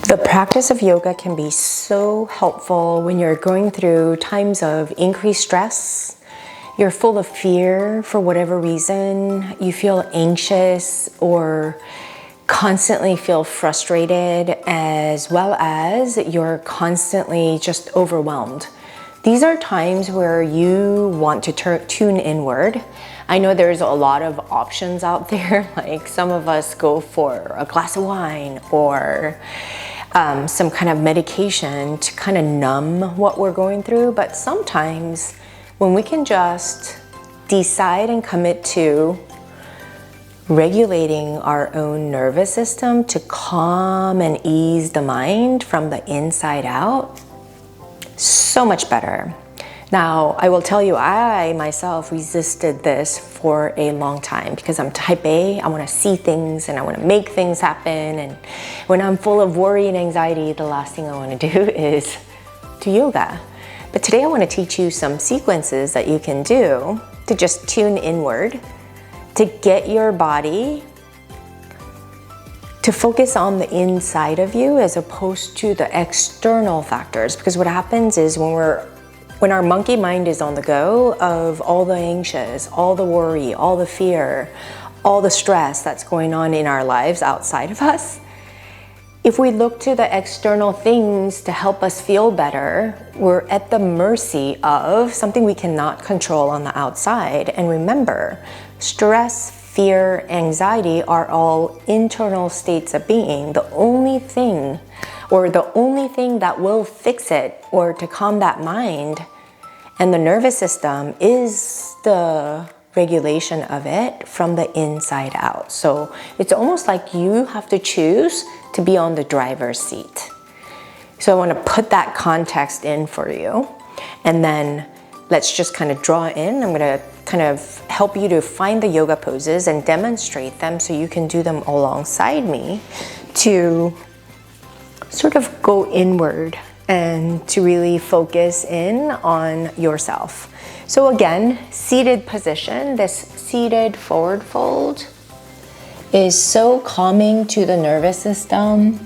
The practice of yoga can be so helpful when you're going through times of increased stress, you're full of fear for whatever reason, you feel anxious or constantly feel frustrated, as well as you're constantly just overwhelmed. These are times where you want to tune inward. I know there's a lot of options out there, like some of us go for a glass of wine or some kind of medication to kind of numb what we're going through, but sometimes when we can just decide and commit to regulating our own nervous system to calm and ease the mind from the inside out, so much better. Now, I will tell you, I myself resisted this for a long time because I'm type A. I want to see things and I want to make things happen. And when I'm full of worry and anxiety, the last thing I want to do is do yoga. But today I want to teach you some sequences that you can do to just tune inward, to get your body to focus on the inside of you as opposed to the external factors. Because what happens is when our monkey mind is on the go of all the anxious, all the worry, all the fear, all the stress that's going on in our lives outside of us, if we look to the external things to help us feel better, we're at the mercy of something we cannot control on the outside. And remember, stress, fear, anxiety are all internal states of being. The only thing that will fix it or to calm that mind and the nervous system is the regulation of it from the inside out. So it's almost like you have to choose to be on the driver's seat. So I want to put that context in for you, and then let's just kind of draw in. I'm going to kind of help you to find the yoga poses and demonstrate them so you can do them alongside me to sort of go inward and to really focus in on yourself. So again, seated position, this seated forward fold is so calming to the nervous system.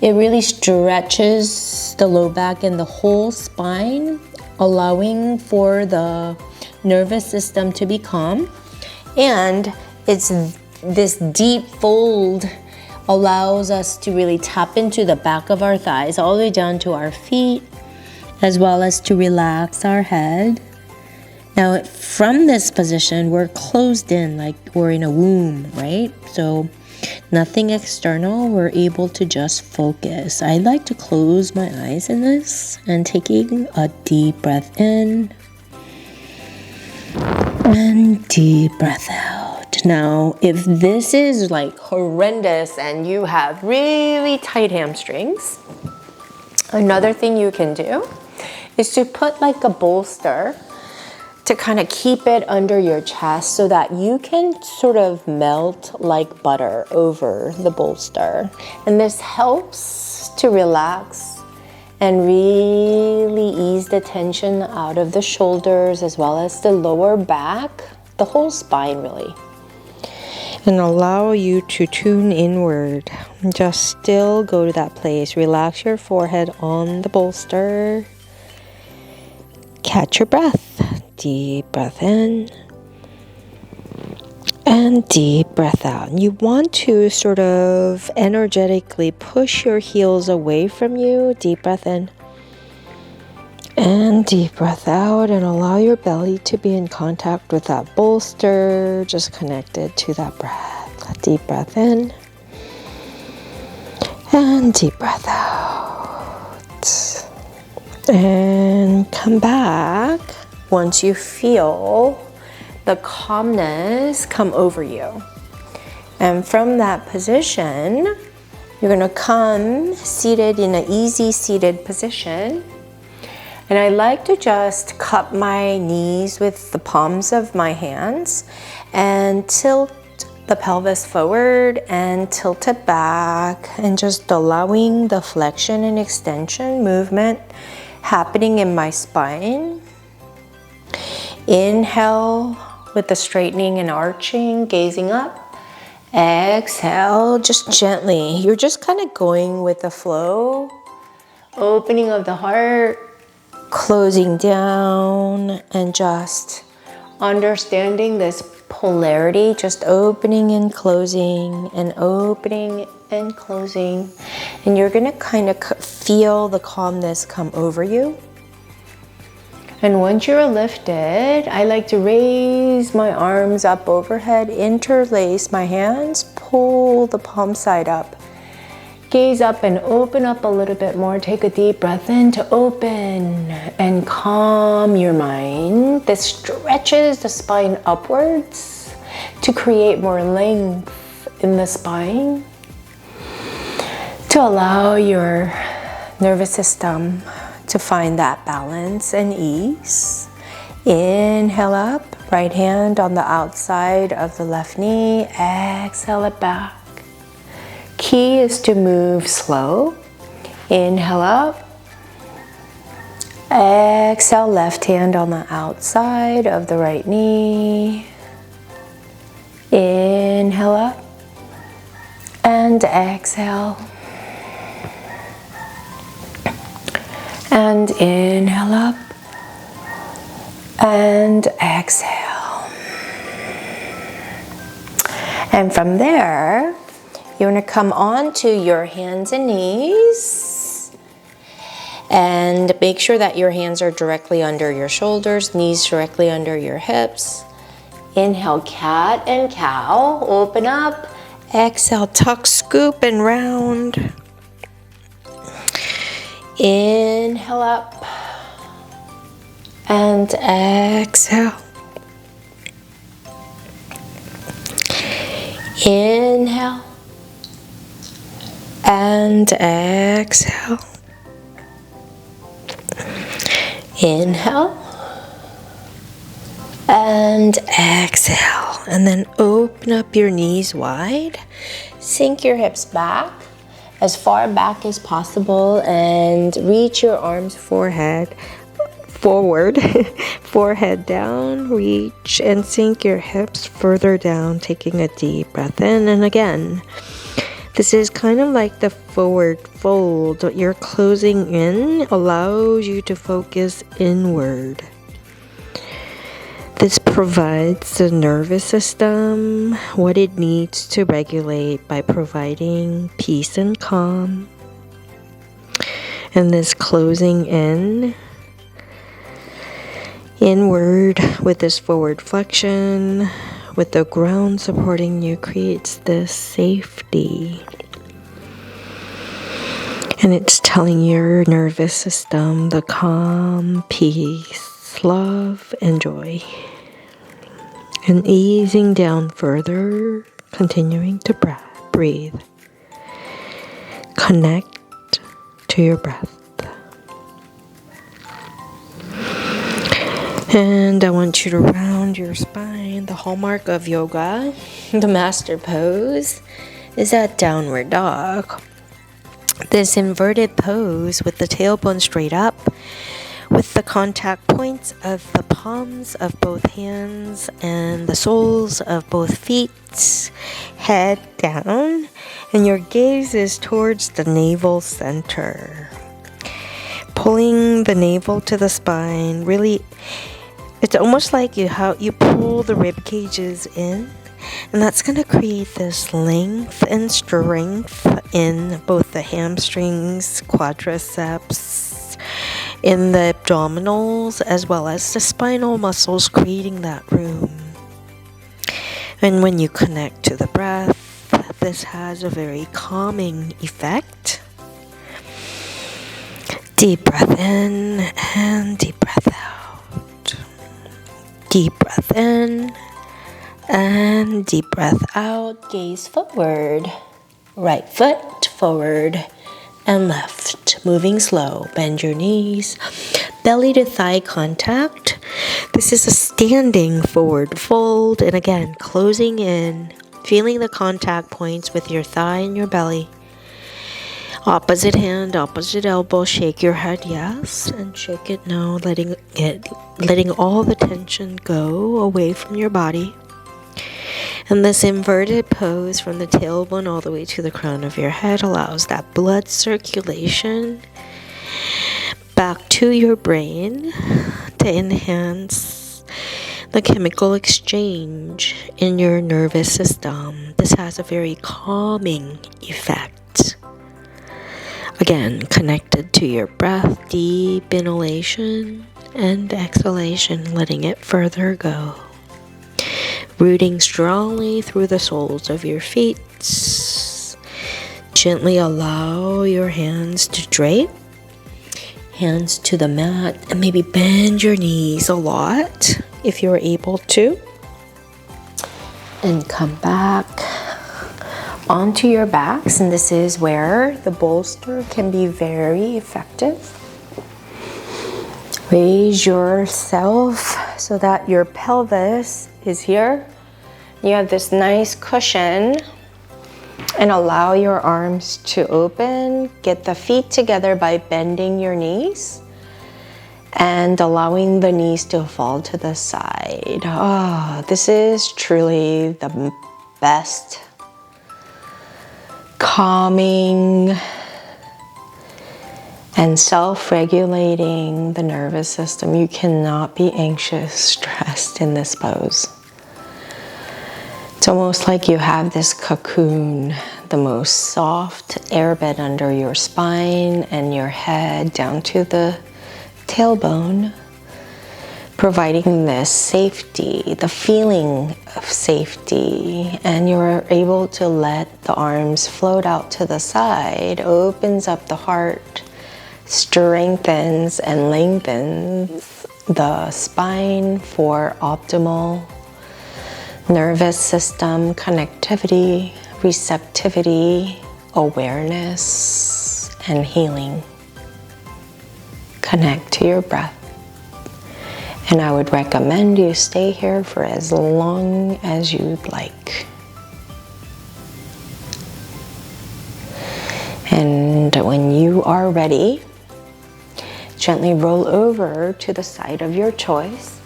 It really stretches the low back and the whole spine, allowing for the nervous system to be calm. And it's this deep fold allows us to really tap into the back of our thighs all the way down to our feet, as well as to relax our head. Now, from this position, we're closed in like we're in a womb, right? So nothing external, we're able to just focus. I like to close my eyes in this and taking a deep breath in and deep breath out. Now, if this is like horrendous and you have really tight hamstrings, another thing you can do is to put like a bolster to kind of keep it under your chest so that you can sort of melt like butter over the bolster. And this helps to relax and really ease the tension out of the shoulders as well as the lower back, the whole spine really. And allow you to tune inward. Just still go to that place. Relax your forehead on the bolster. Catch your breath. Deep breath in and deep breath out. You want to sort of energetically push your heels away from you. Deep breath in and deep breath out, and allow your belly to be in contact with that bolster, just connected to that breath. Deep breath in and deep breath out. And come back once you feel the calmness come over you. And from that position, you're going to come seated in an easy seated position. And I like to just cup my knees with the palms of my hands and tilt the pelvis forward and tilt it back, and just allowing the flexion and extension movement happening in my spine. Inhale with the straightening and arching, gazing up, Exhale, just gently. You're just kind of going with the flow. Opening of the heart, closing down, and just understanding this polarity, just opening and closing and opening and closing. And you're gonna kind of feel the calmness come over you. And once you're lifted, I like to raise my arms up overhead, interlace my hands, pull the palm side up. Gaze up and open up a little bit more. Take a deep breath in to open and calm your mind. This stretches the spine upwards to create more length in the spine, to allow your nervous system to find that balance and ease. Inhale up, right hand on the outside of the left knee. Exhale it back. Key is to move slow. Inhale up. Exhale, left hand on the outside of the right knee. Inhale up. And exhale. And inhale up. And exhale. And from there, you're going to come onto your hands and knees and make sure that your hands are directly under your shoulders, knees directly under your hips. Inhale, cat and cow, open up. Exhale, tuck, scoop, and round. Inhale up and exhale. Inhale. And exhale. Inhale. And exhale. And then open up your knees wide. Sink your hips back as far back as possible and reach your arms forward. Forehead down, reach and sink your hips further down, taking a deep breath in. And again, this is kind of like the forward fold. You're closing in allows you to focus inward. This provides the nervous system what it needs to regulate by providing peace and calm. And this closing inward with this forward flexion, with the ground supporting you, creates this safety. And it's telling your nervous system the calm, peace, love, and joy. And easing down further, continuing to breathe. Connect to your breath. And I want you to round your spine. The hallmark of yoga, the master pose, is that downward dog. This inverted pose with the tailbone straight up, with the contact points of the palms of both hands and the soles of both feet, head down, and your gaze is towards the navel center. Pulling the navel to the spine, really, it's almost like you pull the rib cages in, and that's going to create this length and strength in both the hamstrings, quadriceps, in the abdominals, as well as the spinal muscles, creating that room. And when you connect to the breath, this has a very calming effect. Deep breath in and deep breath out. Deep breath in and deep breath out. Gaze forward. Right foot forward and left. Moving slow. Bend your knees. Belly to thigh contact. This is a standing forward fold. And again, closing in. Feeling the contact points with your thigh and your belly. Opposite hand, opposite elbow, shake your head yes, and shake it no, letting all the tension go away from your body. And this inverted pose from the tailbone all the way to the crown of your head allows that blood circulation back to your brain to enhance the chemical exchange in your nervous system. This has a very calming effect. Again, connected to your breath, deep inhalation and exhalation, letting it further go. Rooting strongly through the soles of your feet. Gently allow your hands to drape. Hands to the mat, and maybe bend your knees a lot if you're able to. And come back onto your backs, and this is where the bolster can be very effective. Raise yourself so that your pelvis is here. You have this nice cushion, and allow your arms to open. Get the feet together by bending your knees and allowing the knees to fall to the side. Oh, this is truly the best calming and self-regulating the nervous system. You cannot be anxious, stressed in this pose. It's almost like you have this cocoon, the most soft airbed under your spine and your head down to the tailbone, providing this safety, the feeling of safety, and you're able to let the arms float out to the side, opens up the heart, strengthens and lengthens the spine for optimal nervous system connectivity, receptivity, awareness, and healing. Connect to your breath. And I would recommend you stay here for as long as you'd like. And when you are ready, gently roll over to the side of your choice.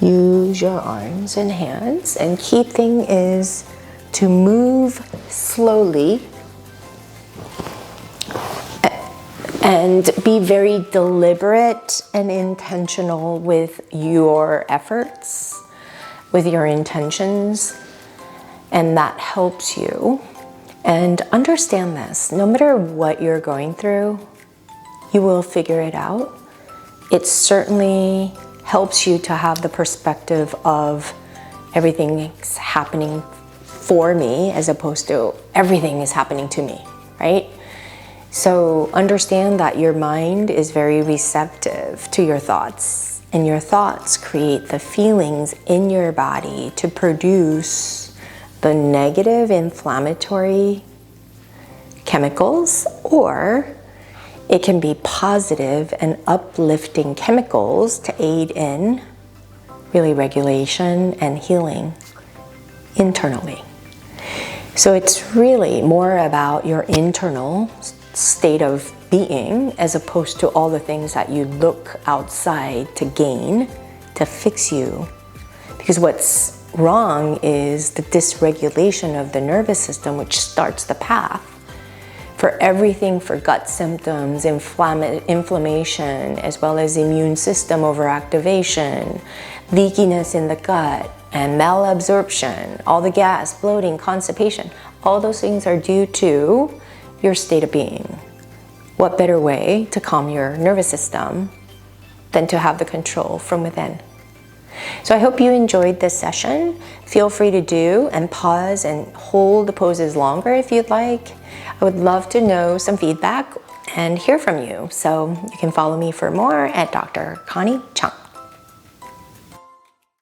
Use your arms and hands, and key thing is to move slowly and be very deliberate and intentional with your efforts, with your intentions, and that helps you. And understand this, no matter what you're going through, you will figure it out. It certainly helps you to have the perspective of everything's happening for me as opposed to everything is happening to me, right? So understand that your mind is very receptive to your thoughts, and your thoughts create the feelings in your body to produce the negative inflammatory chemicals, or it can be positive and uplifting chemicals to aid in really regulation and healing internally. So it's really more about your internal state of being as opposed to all the things that you look outside to gain, to fix you. Because what's wrong is the dysregulation of the nervous system, which starts the path for everything, for gut symptoms, inflammation, as well as immune system overactivation, leakiness in the gut, and malabsorption, all the gas, bloating, constipation. All those things are due to your state of being. What better way to calm your nervous system than to have the control from within? So I hope you enjoyed this session. Feel free to do and pause and hold the poses longer if you'd like. I would love to know some feedback and hear from you. So you can follow me for more at Dr. Connie Chung.